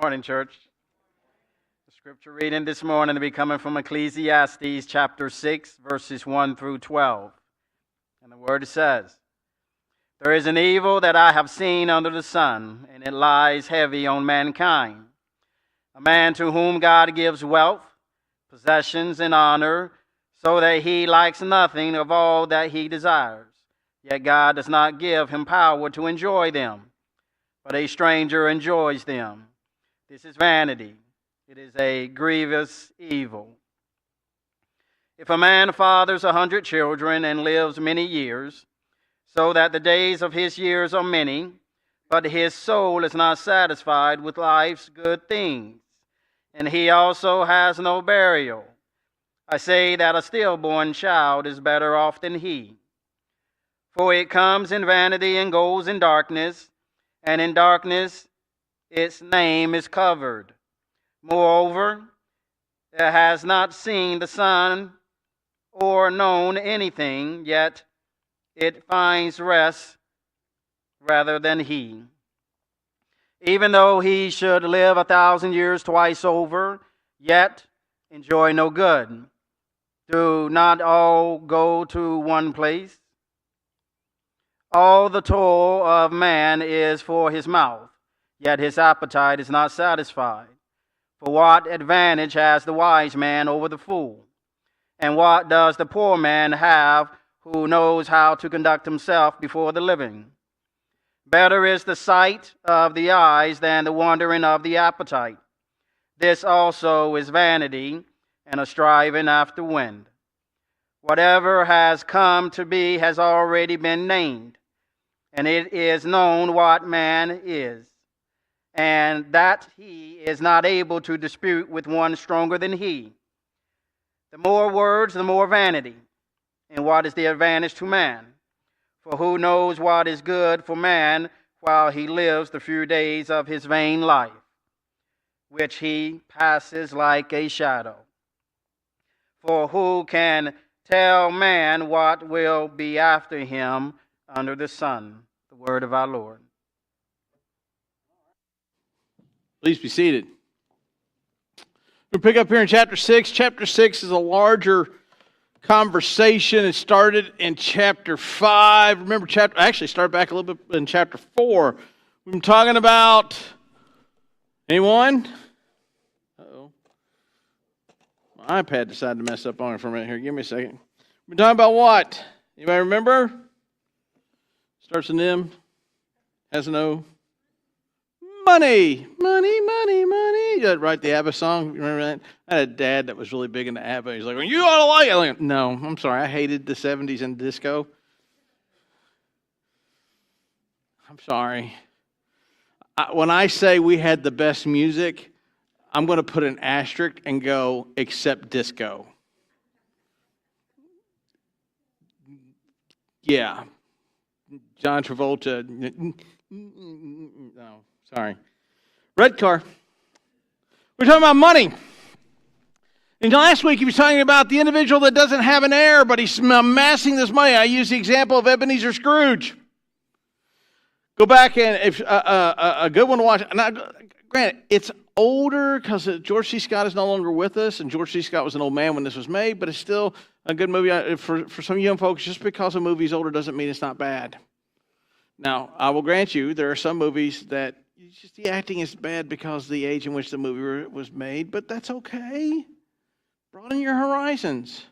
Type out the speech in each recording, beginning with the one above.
Morning, church. The scripture reading this morning will be coming from Ecclesiastes chapter 6, verses 1 through 12. And the word says, "There is an evil that I have seen under the sun, and it lies heavy on mankind. A man to whom God gives wealth, possessions, and honor, so that he lacks nothing of all that he desires. Yet God does not give him power to enjoy them, but a stranger enjoys them. This is vanity. It is a grievous evil. If a man fathers 100 children and lives many years, so that the days of his years are many, but his soul is not satisfied with life's good things, and he also has no burial, I say that a stillborn child is better off than he. For it comes in vanity and goes in darkness, and in darkness its name is covered. Moreover, it has not seen the sun or known anything, yet it finds rest rather than he. Even though he should live 1,000 years twice over, yet enjoy no good. Do not all go to one place? All the toil of man is for his mouth, yet his appetite is not satisfied. For what advantage has the wise man over the fool? And what does the poor man have who knows how to conduct himself before the living? Better is the sight of the eyes than the wandering of the appetite. This also is vanity and a striving after wind. Whatever has come to be has already been named, and it is known what man is, and that he is not able to dispute with one stronger than he. The more words, the more vanity. And what is the advantage to man? For who knows what is good for man while he lives the few days of his vain life, which he passes like a shadow? For who can tell man what will be after him under the sun?" The word of our Lord. Please be seated. We'll pick up here in chapter 6. Chapter 6 is a larger conversation. It started in chapter 5. Remember, start back a little bit in chapter 4. We've been talking about, anyone? Uh-oh. My iPad decided to mess up on it for a minute here. Give me a second. We've been talking about what? Anybody remember? Starts with an M, has an O. Money, money, money, money. You write the ABBA song. Remember that? I had a dad that was really big into ABBA. He's like, "Well, you ought to like it." Like, no, I'm sorry. I hated the 70s and disco. I'm sorry. When I say we had the best music, I'm going to put an asterisk and go, except disco. Yeah. John Travolta. No, sorry. Red car. We're talking about money. And last week he was talking about the individual that doesn't have an heir, but he's amassing this money. I use the example of Ebenezer Scrooge. Go back and if a good one to watch. Now, granted, it's older because George C. Scott is no longer with us, and George C. Scott was an old man when this was made, but it's still a good movie. For some young folks, just because a movie's older doesn't mean it's not bad. Now, I will grant you, there are some movies that just the acting is bad because of the age in which the movie was made, but that's okay. Broaden your horizons.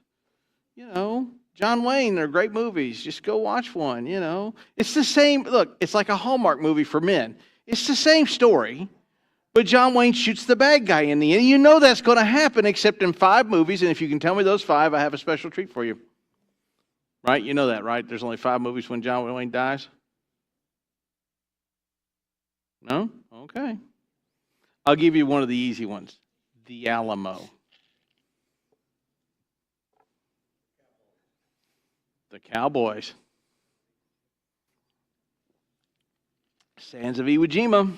You know, John Wayne, they're great movies. Just go watch one, you know. It's the same, look, it's like a Hallmark movie for men. It's the same story, but John Wayne shoots the bad guy in the end. You know that's going to happen except in 5 movies, and if you can tell me those 5, I have a special treat for you. Right? You know that, right? There's only 5 movies when John Wayne dies. No? Okay. I'll give you one of the easy ones. The Alamo. The Cowboys. Sands of Iwo Jima.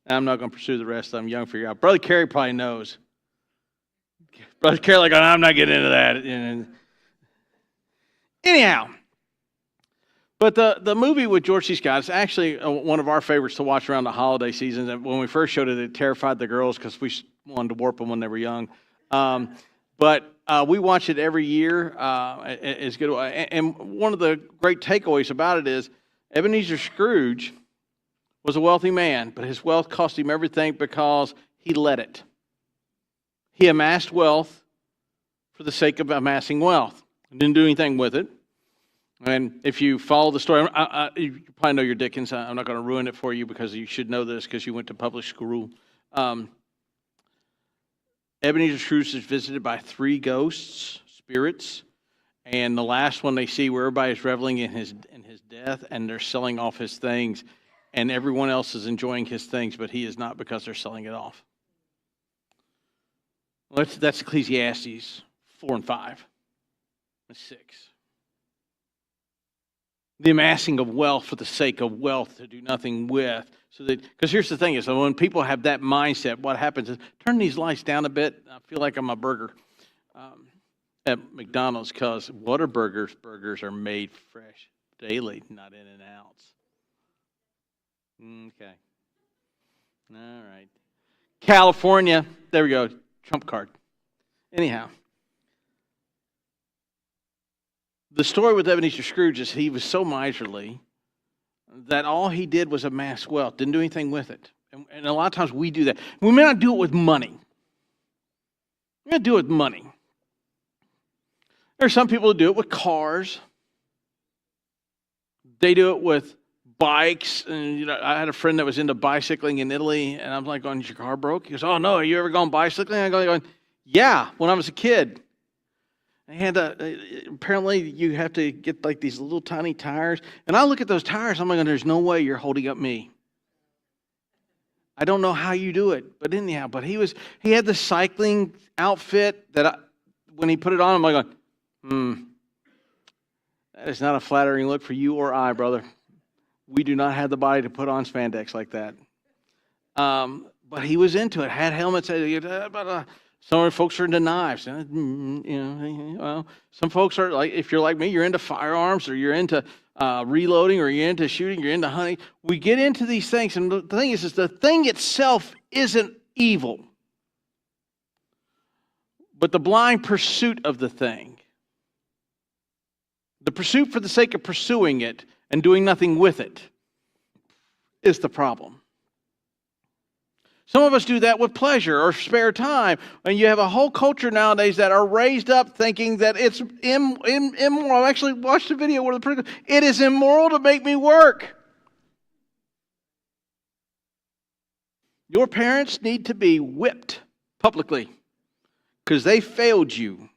I'm not going to pursue the rest. I'm young for you. Brother Kerry probably knows. Brother Kerry, like, I'm not getting into that. Anyhow. But the movie with George C. Scott is actually one of our favorites to watch around the holiday season. And when we first showed it, it terrified the girls because we wanted to warp them when they were young. But we watch it every year. It's good. And one of the great takeaways about it is Ebenezer Scrooge was a wealthy man, but his wealth cost him everything because he let it. He amassed wealth for the sake of amassing wealth. He didn't do anything with it. And if you follow the story, you probably know your Dickens. I'm not going to ruin it for you because you should know this because you went to public school. Ebenezer Scrooge is visited by 3 ghosts, spirits, and the last one they see where everybody's reveling in his death, and they're selling off his things, and everyone else is enjoying his things, but he is not because they're selling it off. Well, that's Ecclesiastes 4 and 5 and 6. The amassing of wealth for the sake of wealth to do nothing with. Because here's the thing is, when people have that mindset, what happens is, turn these lights down a bit. I feel like I'm a burger at McDonald's because Whataburger's burgers are made fresh daily, not in and outs. Okay. All right. California. There we go. Trump card. Anyhow. The story with Ebenezer Scrooge is he was so miserly that all he did was amass wealth, didn't do anything with it. And a lot of times we do that. We may not do it with money. We may not do it with money. There are some people who do it with cars. They do it with bikes. And I had a friend that was into bicycling in Italy, and I'm like, "Is your car broke?" He goes, "Oh no, are you ever gone bicycling?" I'm going, "Yeah, when I was a kid." And apparently you have to get like these little tiny tires. And I look at those tires, I'm like, there's no way you're holding up me. I don't know how you do it. But anyhow, he had the cycling outfit that when he put it on, I'm like, that is not a flattering look for you or I, brother. We do not have the body to put on spandex like that. But he was into it, had helmets. Some folks are into knives. Some folks are like, if you're like me, you're into firearms, or you're into reloading, or you're into shooting, you're into hunting. We get into these things, and the thing is the thing itself isn't evil, but the blind pursuit of the thing, the pursuit for the sake of pursuing it and doing nothing with it, is the problem. Some of us do that with pleasure or spare time. And you have a whole culture nowadays that are raised up thinking that it's immoral. I actually watched a video where it is immoral to make me work. Your parents need to be whipped publicly because they failed you.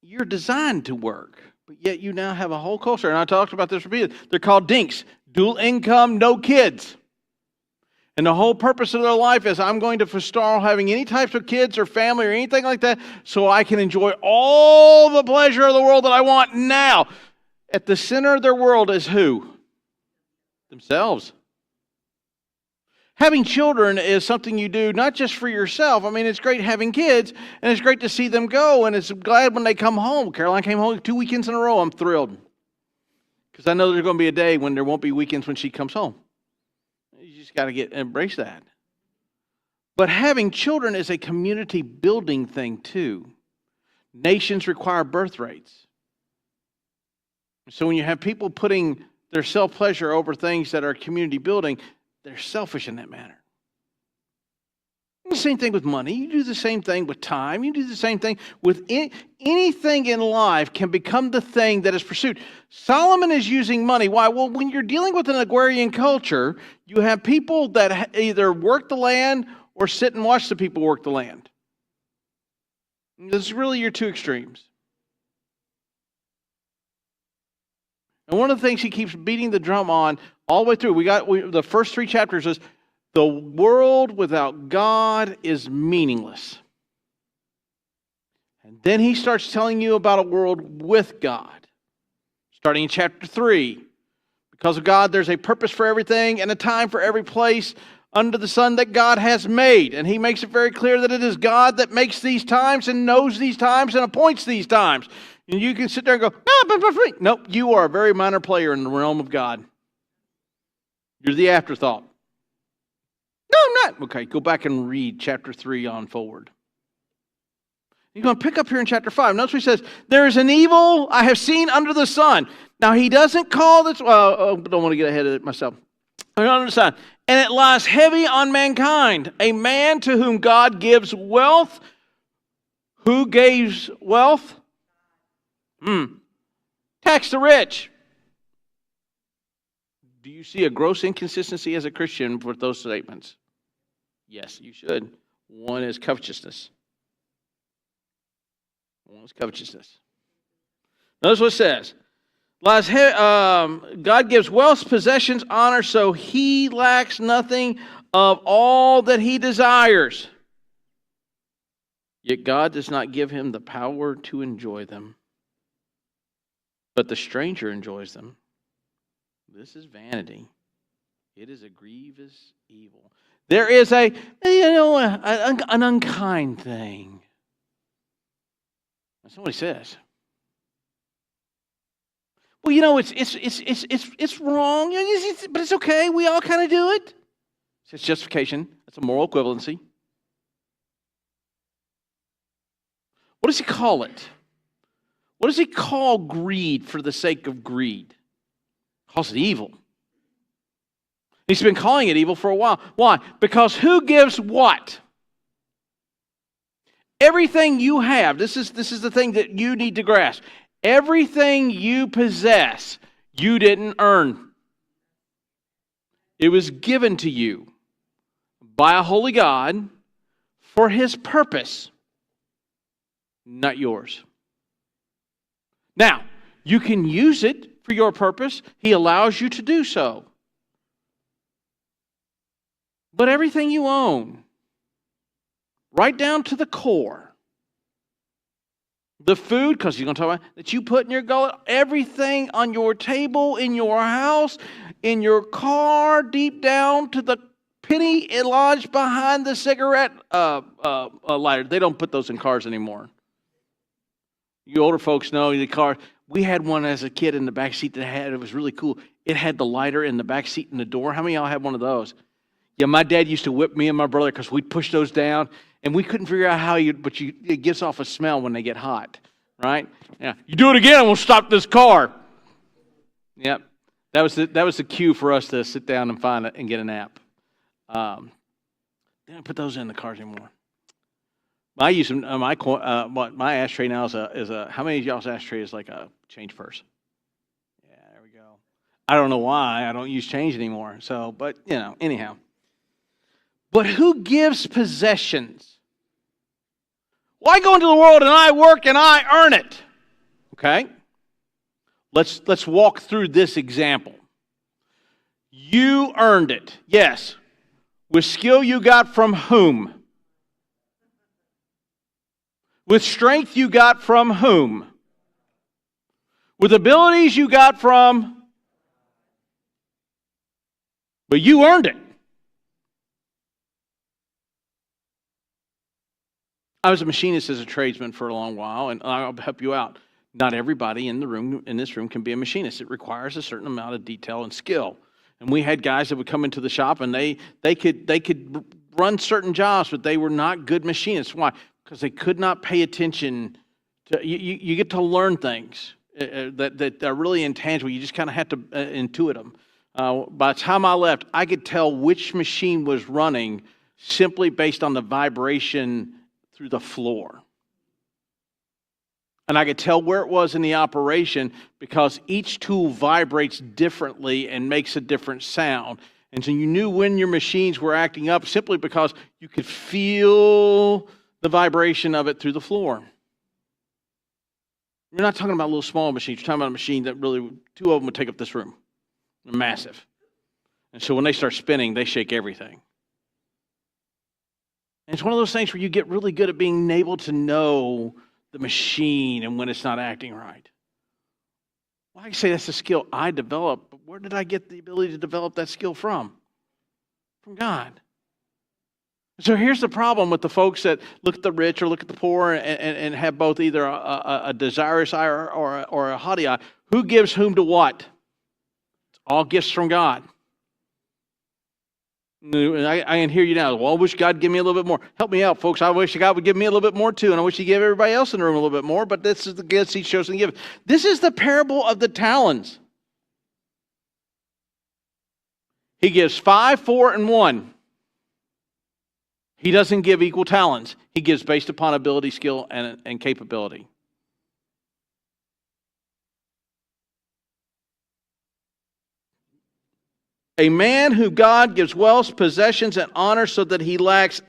You're designed to work, but yet you now have a whole culture. And I talked about this repeatedly. They're called dinks. Dual income, no kids. And the whole purpose of their life is, I'm going to forestall having any types of kids or family or anything like that so I can enjoy all the pleasure of the world that I want now. At the center of their world is who? Themselves. Having children is something you do not just for yourself. I mean, it's great having kids, and it's great to see them go, and it's glad when they come home. Caroline came home 2 weekends in a row. I'm thrilled. Because I know there's going to be a day when there won't be weekends when she comes home. You just got to embrace that. But having children is a community building thing too. Nations require birth rates. So when you have people putting their self-pleasure over things that are community building, they're selfish in that manner. The same thing with money. You do the same thing with time. You do the same thing with anything in life can become the thing that is pursued. Solomon is using money. Why? Well, when you're dealing with an agrarian culture, you have people that either work the land or sit and watch the people work the land. This is really your two extremes. And one of the things he keeps beating the drum on all the way through, the first 3 chapters is, the world without God is meaningless. And then he starts telling you about a world with God. Starting in chapter 3. Because of God, there's a purpose for everything and a time for every place under the sun that God has made. And he makes it very clear that it is God that makes these times and knows these times and appoints these times. And you can sit there and go, no, nope, you are a very minor player in the realm of God. You're the afterthought. No, I'm not. Okay, go back and read chapter 3 on forward. You're going to pick up here in chapter 5. Notice what he says, there is an evil I have seen under the sun. Now, he doesn't call this, don't want to get ahead of it myself. Under the sun. And it lies heavy on mankind, a man to whom God gives wealth. Who gives wealth? Tax the rich. Do you see a gross inconsistency as a Christian with those statements? Yes, you should. One is covetousness. Notice what it says. God gives wealth, possessions, honor, so he lacks nothing of all that he desires. Yet God does not give him the power to enjoy them. But the stranger enjoys them. This is vanity. It is a grievous evil. There is an unkind thing. That's not what he says. Well, it's wrong, but it's okay. We all kind of do it. It's justification. That's a moral equivalency. What does he call it? What does he call greed for the sake of greed? He calls it evil. He's been calling it evil for a while. Why? Because who gives what? Everything you have, this is the thing that you need to grasp. Everything you possess, you didn't earn. It was given to you by a holy God for his purpose, not yours. Now, you can use it for your purpose. He allows you to do so. But everything you own, right down to the core, the food, because you're going to talk about that you put in your gullet, everything on your table, in your house, in your car, deep down to the penny it lodged behind the cigarette lighter. They don't put those in cars anymore. You older folks know the car. We had one as a kid in the back seat it was really cool. It had the lighter in the back seat in the door. How many of y'all had one of those? Yeah, my dad used to whip me and my brother because we'd push those down, and we couldn't figure out how it gives off a smell when they get hot, right? Yeah, you do it again, we'll stop this car. Yep, that was the cue for us to sit down and find it and get a nap. They don't put those in the cars anymore. I use them. My ashtray now is a. How many of y'all's ashtray is like a change purse? Yeah, there we go. I don't know why I don't use change anymore. So, but anyhow. But who gives possessions? Well, I go into the world and I work and I earn it. Okay? Let's walk through this example. You earned it. Yes. With skill you got from whom? With strength you got from whom? With abilities you got from? But you earned it. I was a machinist as a tradesman for a long while, and I'll help you out. Not everybody in this room can be a machinist. It requires a certain amount of detail and skill. And we had guys that would come into the shop and they could run certain jobs, but they were not good machinists. Why? Because they could not pay attention to. You get to learn things that are really intangible. You just kind of have to intuit them. By the time I left, I could tell which machine was running simply based on the vibration through the floor. And I could tell where it was in the operation because each tool vibrates differently and makes a different sound. And so you knew when your machines were acting up simply because you could feel the vibration of it through the floor. You're not talking about little small machines. You're talking about a machine that really, two of them would take up this room. They're massive. And so when they start spinning, they shake everything. And it's one of those things where you get really good at being able to know the machine and when it's not acting right. Well, I say that's a skill I developed, but where did I get the ability to develop that skill from? from God. So here's the problem with the folks that look at the rich or look at the poor and have both either a desirous eye or a haughty eye. Who gives whom to what? It's all gifts from God. I can hear you now. Well, I wish God would give me a little bit more. Help me out, folks. I wish God would give me a little bit more too, and I wish He'd give everybody else in the room a little bit more, but this is the gifts He's chosen to give. This is the parable of the talents. He gives 5, 4, and 1. He doesn't give equal talents. He gives based upon ability, skill, and capability. A man who God gives wealth, possessions, and honor so that he lacks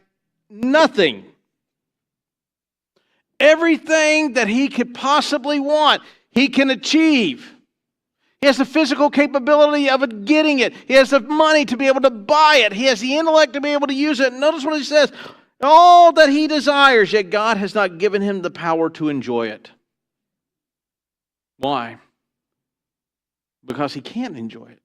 nothing. Everything that he could possibly want, he can achieve. He has the physical capability of getting it. He has the money to be able to buy it. He has the intellect to be able to use it. Notice what he says. All that he desires, yet God has not given him the power to enjoy it. Why? Because he can't enjoy it.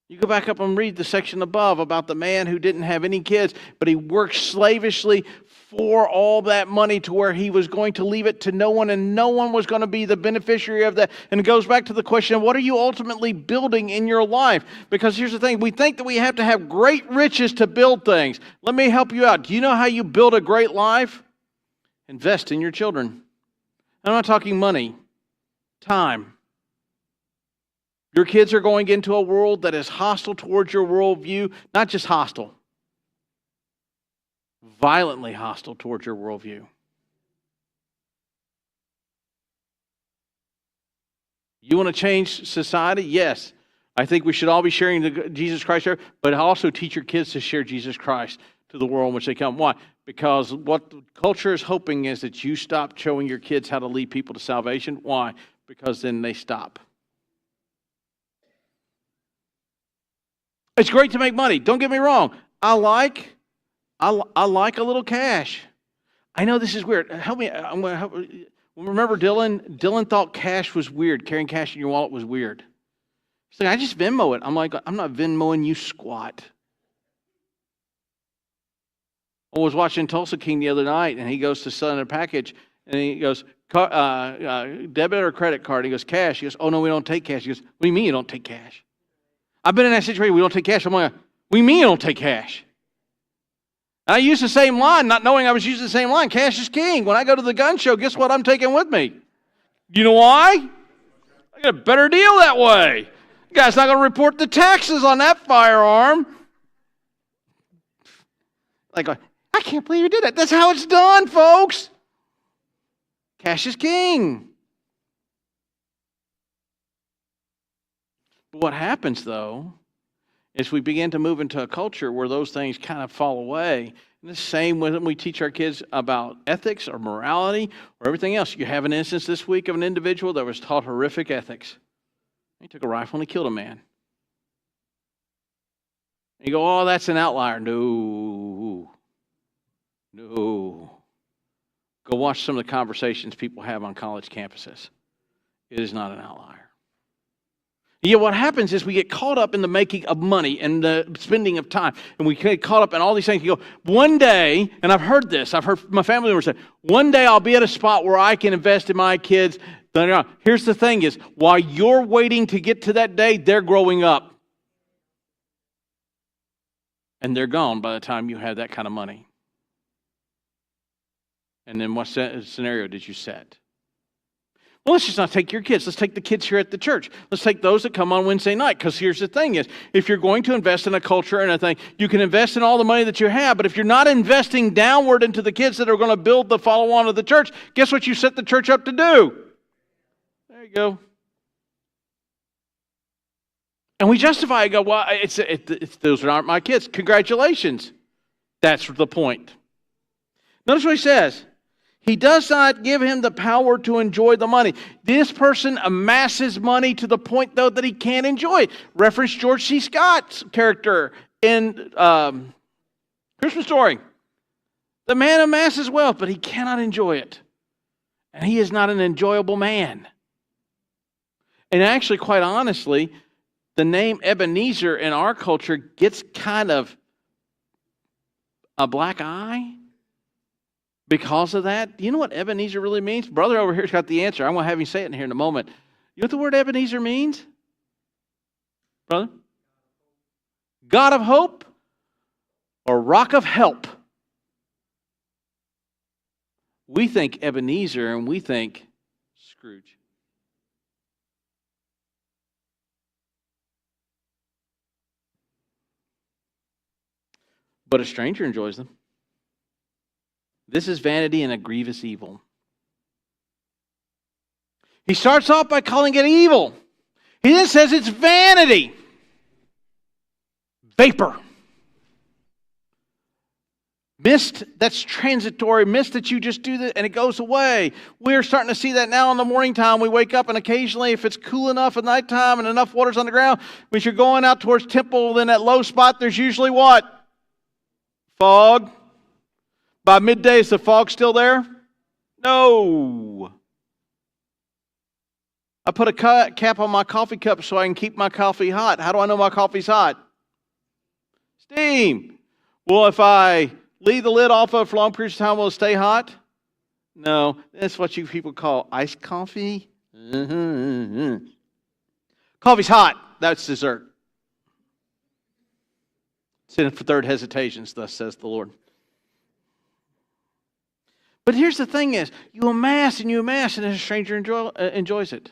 You go back up and read the section above about the man who didn't have any kids, but he worked slavishly for all that money to where he was going to leave it to no one, and no one was going to be the beneficiary of that. And it goes back to the question, what are you ultimately building in your life? Because here's the thing, we think that we have to have great riches to build things. Let me help you out. Do you know how you build a great life? Invest in your children. I'm not talking money, time. Your kids are going into a world that is hostile towards your worldview, not just hostile, violently hostile towards your worldview. You want to change society? Yes. I think we should all be sharing Jesus Christ, but also teach your kids to share Jesus Christ to the world in which they come. Why? Because what the culture is hoping is that you stop showing your kids how to lead people to salvation. Why? Because then they stop. It's great to make money. Don't get me wrong. I like a little cash. I know this is weird. Help me. I'm going to help. Remember Dylan? Dylan thought cash was weird. Carrying cash in your wallet was weird. He's like, I just Venmo it. I'm like, I'm not Venmoing you squat. I was watching Tulsa King the other night, and he goes to send a package, and he goes, debit or credit card? He goes, cash. He goes, oh, no, we don't take cash. He goes, what do you mean you don't take cash? I've been in that situation, we don't take cash. I'm like, what do you mean you don't take cash? I used the same line, not knowing I was using the same line. Cash is king. When I go to the gun show, guess what I'm taking with me? You know why? I got a better deal that way. The guy's not going to report the taxes on that firearm. Like, I can't believe you did that. That's how it's done, folks. Cash is king. But what happens, though, is we begin to move into a culture where those things kind of fall away. And the same when we teach our kids about ethics or morality or everything else. You have an instance this week of an individual that was taught horrific ethics. He took a rifle and he killed a man. And you go, oh, that's an outlier. No. Go watch some of the conversations people have on college campuses. It is not an outlier. Yeah, what happens is we get caught up in the making of money and the spending of time. And we get caught up in all these things. You go, one day, and I've heard this, I've heard my family members say, one day I'll be at a spot where I can invest in my kids. Here's the thing is, while you're waiting to get to that day, they're growing up. And they're gone by the time you have that kind of money. And then what scenario did you set? Well, let's just not take your kids. Let's take the kids here at the church. Let's take those that come on Wednesday night. Because here's the thing is, if you're going to invest in a culture and a thing, you can invest in all the money that you have, but if you're not investing downward into the kids that are going to build the follow-on of the church, guess what you set the church up to do? There you go. And we justify it, go, well, those aren't my kids. Congratulations. That's the point. Notice what he says. He does not give him the power to enjoy the money. This person amasses money to the point, though, that he can't enjoy it. Reference George C. Scott's character in Christmas Story. The man amasses wealth, but he cannot enjoy it. And he is not an enjoyable man. And actually, quite honestly, the name Ebenezer in our culture gets kind of a black eye because of that. Do you know what Ebenezer really means? Brother over here's got the answer. I'm going to have you say it in here in a moment. You know what the word Ebenezer means? Brother? God of hope or rock of help. We think Ebenezer and we think Scrooge. But a stranger enjoys them. This is vanity and a grievous evil. He starts off by calling it evil. He then says it's vanity. Vapor. Mist that's transitory, mist that you just do that and it goes away. We're starting to see that now in the morning time. We wake up and occasionally, if it's cool enough at nighttime and enough water's on the ground, when you're going out towards Temple, then that low spot, there's usually what? Fog. By midday, is the fog still there? No. I put a cap on my coffee cup so I can keep my coffee hot. How do I know my coffee's hot? Steam. Well, if I leave the lid off of for long periods of time, will it stay hot? No. That's what you people call iced coffee. Coffee's hot. That's dessert. Sin for third hesitations, thus says the Lord. But here's the thing is, you amass and a stranger enjoys it.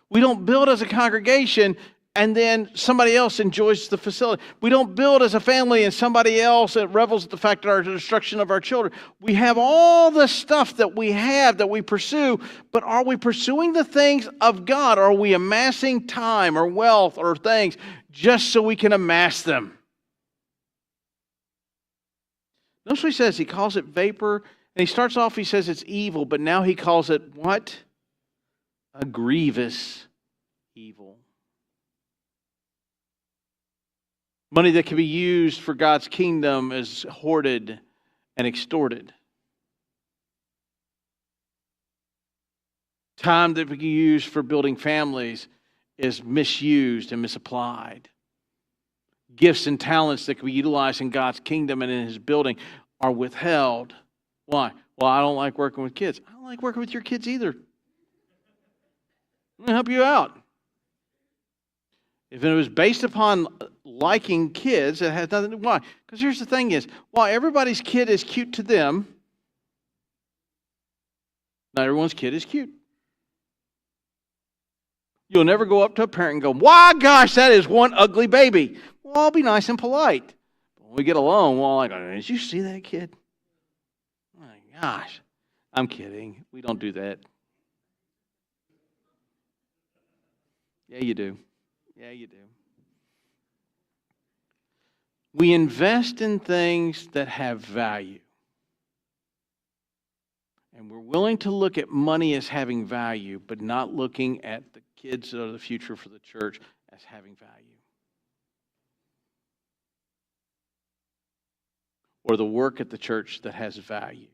We don't build as a congregation and then somebody else enjoys the facility. We don't build as a family and somebody else revels at the fact of our destruction of our children. We have all the stuff that we have that we pursue, but are we pursuing the things of God? Or are we amassing time or wealth or things just so we can amass them? Notice what he says. He calls it vapor. And he starts off, he says it's evil, but now he calls it what? A grievous evil. Money that can be used for God's kingdom is hoarded and extorted. Time that we can use for building families is misused and misapplied. Gifts and talents that can be utilized in God's kingdom and in His building are withheld. Why? Well, I don't like working with kids. I don't like working with your kids either. I'm going to help you out. If it was based upon liking kids, it has nothing to do. Why? Because here's the thing is, while everybody's kid is cute to them, not everyone's kid is cute. You'll never go up to a parent and go, "Why, gosh, that is one ugly baby." Well, I'll be nice and polite. But when we get alone, we're all like, "Did you see that kid? Oh my gosh." I'm kidding. We don't do that. Yeah, you do. Yeah, you do. We invest in things that have value. And we're willing to look at money as having value, but not looking at the kids that are the future for the church as having value. Or the work at the church that has value.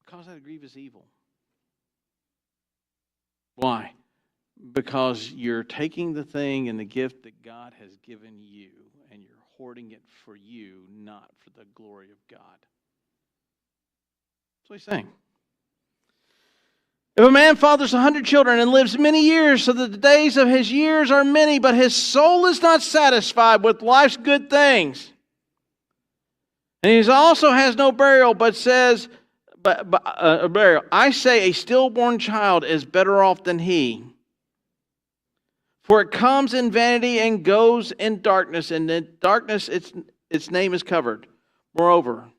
Because that a grievous evil. Why? Because you're taking the thing and the gift that God has given you and you're hoarding it for you, not for the glory of God. That's what he's saying. If a man fathers 100 children and lives many years, so that the days of his years are many, but his soul is not satisfied with life's good things, and he also has no burial, but says, burial. I say a stillborn child is better off than he. For it comes in vanity and goes in darkness, and in darkness its name is covered. Moreover,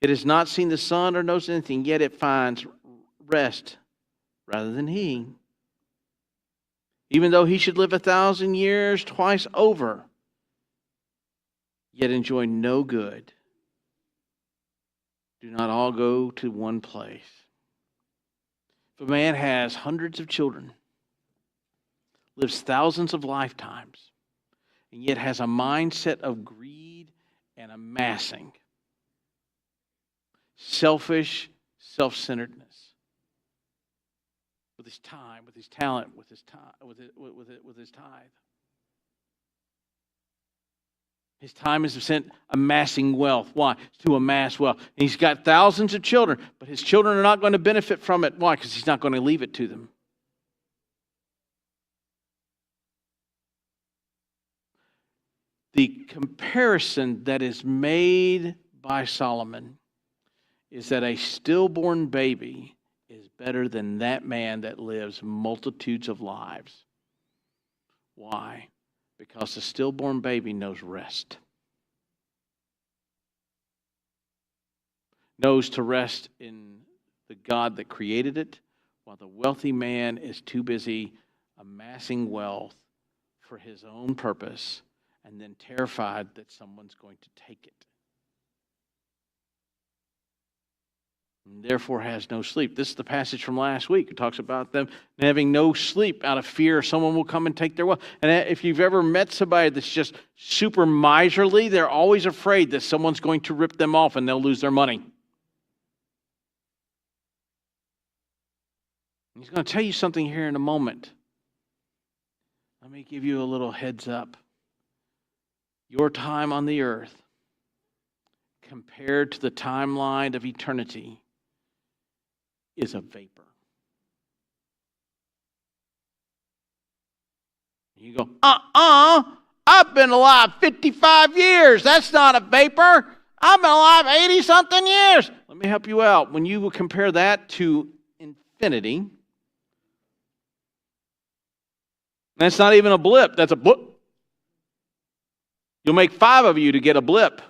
it has not seen the sun or knows anything, yet it finds rest rather than he. Even though he should live 1,000 years twice over, yet enjoy no good. Do not all go to one place. If a man has hundreds of children, lives thousands of lifetimes, and yet has a mindset of greed and amassing, selfish self-centeredness, with his time, with his talent, with his time, with his tithe. His time is spent amassing wealth. Why? To amass wealth. And he's got thousands of children, but his children are not going to benefit from it. Why? Because he's not going to leave it to them. The comparison that is made by Solomon is that a stillborn baby is better than that man that lives multitudes of lives. Why? Because the stillborn baby knows rest. Knows to rest in the God that created it, while the wealthy man is too busy amassing wealth for his own purpose and then terrified that someone's going to take it. And therefore has no sleep. This is the passage from last week. It talks about them having no sleep out of fear someone will come and take their wealth. And if you've ever met somebody that's just super miserly, they're always afraid that someone's going to rip them off and they'll lose their money. He's going to tell you something here in a moment. Let me give you a little heads up. Your time on the earth, compared to the timeline of eternity, is a vapor. You go, I've been alive 55 years. That's not a vapor. I've been alive 80-something years. Let me help you out. When you compare that to infinity, that's not even a blip. That's a blip. You'll make 5 of you to get a blip.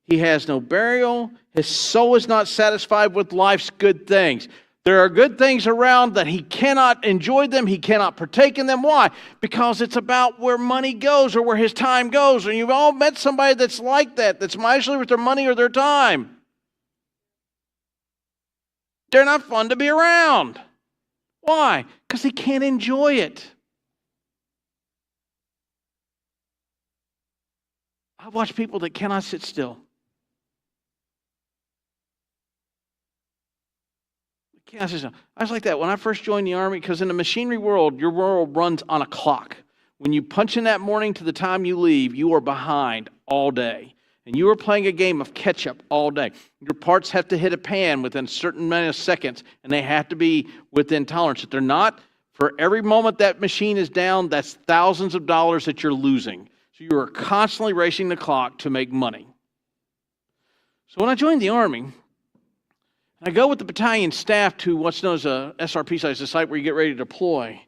He has no burial. His soul is not satisfied with life's good things. There are good things around that he cannot enjoy them. He cannot partake in them. Why? Because it's about where money goes or where his time goes. And you've all met somebody that's like that, that's miserly with their money or their time. They're not fun to be around. Why? Because they can't enjoy it. I watch people that cannot sit still. I was like that when I first joined the Army, because in the machinery world, your world runs on a clock. When you punch in that morning to the time you leave, you are behind all day. And you are playing a game of catch-up all day. Your parts have to hit a pan within a certain amount of seconds, and they have to be within tolerance. If they're not, for every moment that machine is down, that's thousands of dollars that you're losing. So you are constantly racing the clock to make money. So when I joined the Army, I go with the battalion staff to what's known as a SRP site, a site where you get ready to deploy.